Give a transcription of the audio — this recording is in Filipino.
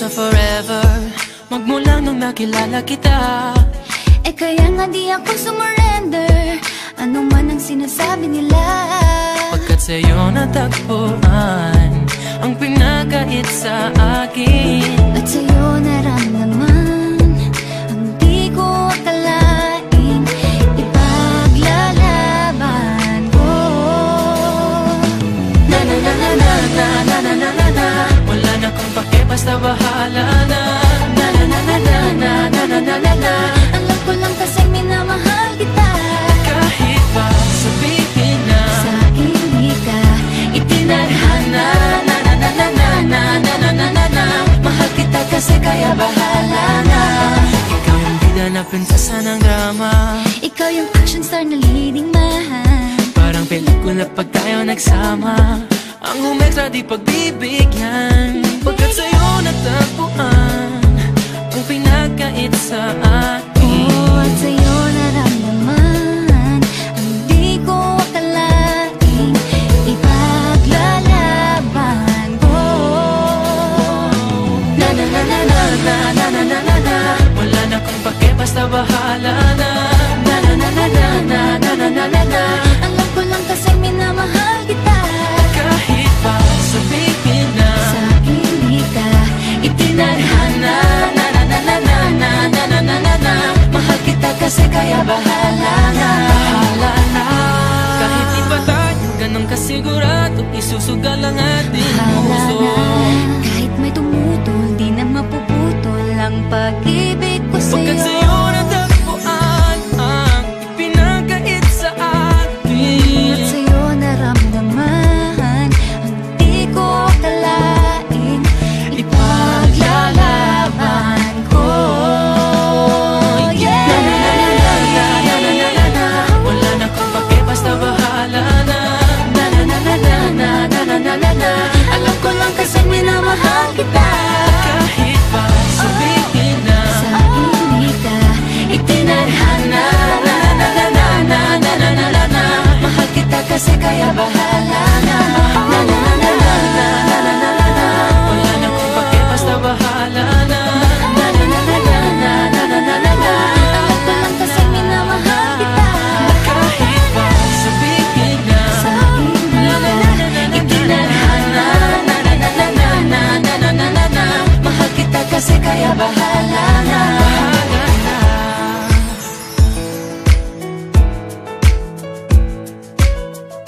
forever, magmula nung nakilala kita. Eh kaya nga di ako sumurrender, ano man ang sinasabi nila. Pagkat sa'yo natagpuan ang pinakait sa akin, at sa'yo naramdaman ang di ko akalaing ipaglalaban ko. Na na na na na na na na na na na. Wala na kung pake, basta bahala na. Na na na na na na na na na na na. Alam ko lang kasi minamahal kita, kahit pa sabihin na sa akin di ka itinadhana. na na na na na na na na na na na. Mahal kita kasi kaya bahala na. Ikaw yung bida na prinsesa ng drama, ikaw yung action star na leading man. parang pelikula pag tayo nagsama. Ang humextra di pagbibigyan, pagkat sa'yo natagpuan ang pinakait sa akin. Oh, at sa'yo naramdaman ang di ko akalaing ipaglalaban ko. Na na na na na na na na na na na. Wala na kung pake, basta bahala na. Na na na na na na na na na na na. Alam ko lang kasi minamahal kita, Kahit pa sabihin na sa akin di ka itinadhana. na na na na na na na na na na na. Mahal kita kasi kaya bahala na. Bahala na. Kahit di pa tayo ganun kasigurado, isusugal ang ating Bahala puso. na.